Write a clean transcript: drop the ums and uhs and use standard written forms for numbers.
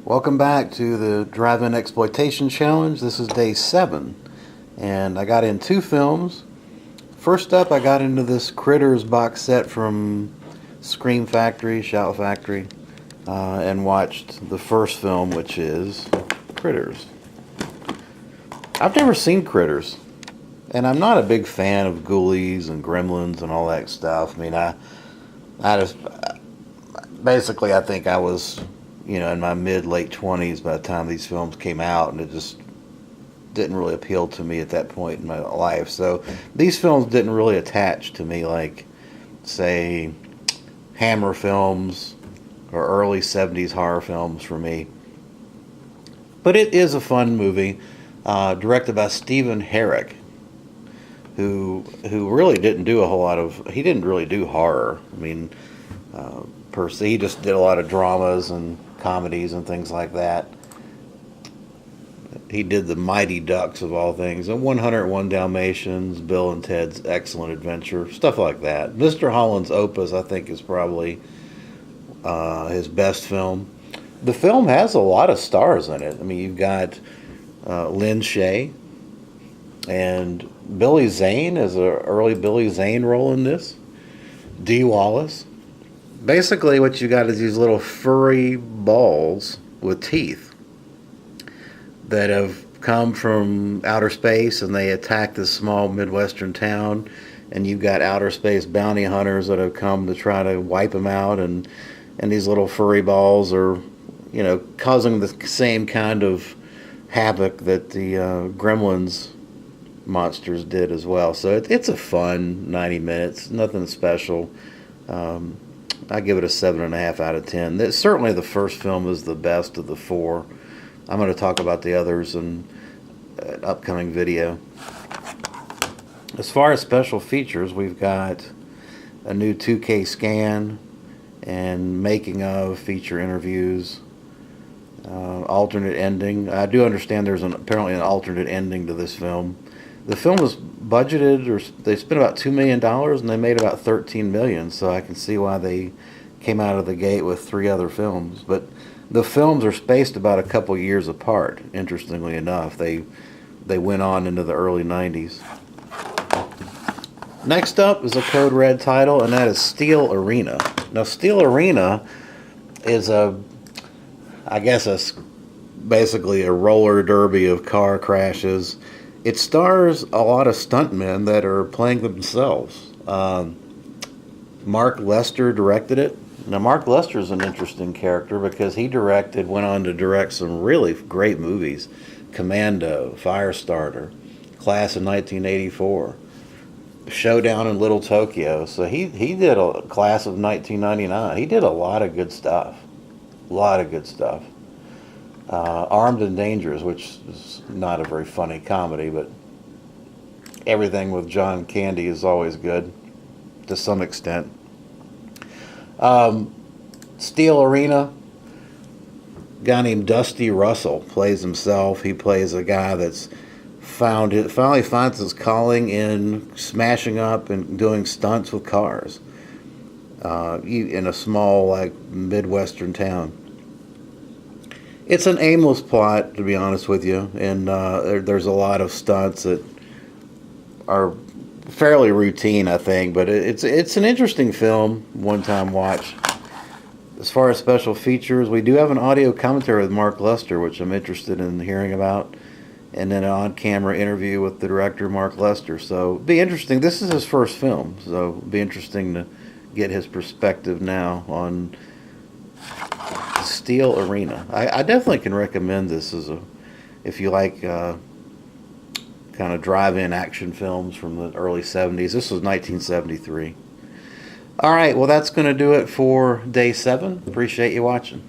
Welcome back to the Drive-In Exploitation Challenge. This is day 7, and I got in 2 films. First up, I got into this Critters box set from Scream Factory, Shout Factory, and watched the first film, which is Critters. I've never seen Critters, and I'm not a big fan of ghoulies and gremlins and all that stuff. I mean, I just basically, I think I was, in my mid-late 20s by the time these films came out, and it just didn't really appeal to me at that point in my life. So these films didn't really attach to me like, say, Hammer films or early 70s horror films for me. But it is a fun movie, directed by Stephen Herrick, who really didn't do a whole lot of, he didn't really do horror. I mean, per se, he just did a lot of dramas and comedies and things like that. He did the Mighty Ducks of all things, and 101 Dalmatians, Bill and Ted's Excellent Adventure, stuff like that. Mr. Holland's Opus, I think, is probably his best film. The film has a lot of stars in it. I mean, you've got Lynn Shay, and Billy Zane is an early Billy Zane role in this. Dee Wallace. Basically, what you got is these little furry balls with teeth that have come from outer space, and they attack this small Midwestern town, and you've got outer space bounty hunters that have come to try to wipe them out, and these little furry balls are, causing the same kind of havoc that the Gremlins monsters did as well. So it's a fun 90 minutes, nothing special. I give it a 7.5 out of 10. Certainly the first film is the best of the 4. I'm going to talk about the others in an upcoming video. As far as special features, we've got a new 2K scan and making of feature interviews, alternate ending. I do understand there's apparently an alternate ending to this film. The film was budgeted, or they spent about $2 million, and they made about $13 million, so I can see why they came out of the gate with 3 other films. But the films are spaced about a couple years apart, interestingly enough. They went on into the early 90s. Next up is a Code Red title, and that is Steel Arena. Now, Steel Arena is basically a roller derby of car crashes. It stars a lot of stuntmen that are playing themselves. Mark Lester directed it. Now, Mark Lester is an interesting character because he went on to direct some really great movies. Commando, Firestarter, Class of 1984, Showdown in Little Tokyo. So he did a Class of 1999. He did a lot of good stuff. Armed and Dangerous, which is not a very funny comedy, but everything with John Candy is always good to some extent. Steel Arena, a guy named Dusty Russell plays himself. He plays a guy that's finally finds his calling in smashing up and doing stunts with cars in a small, Midwestern town. It's an aimless plot, to be honest with you, and there's a lot of stunts that are fairly routine, I think, but it's an interesting film, one-time watch. As far as special features, we do have an audio commentary with Mark Lester, which I'm interested in hearing about, and then an on-camera interview with the director, Mark Lester. So it'll be interesting. This is his first film, so it'll be interesting to get his perspective now on Steel Arena. I definitely can recommend this if you like kind of drive-in action films from the early 70s. This was 1973. All right, well, that's going to do it for day 7. Appreciate you watching.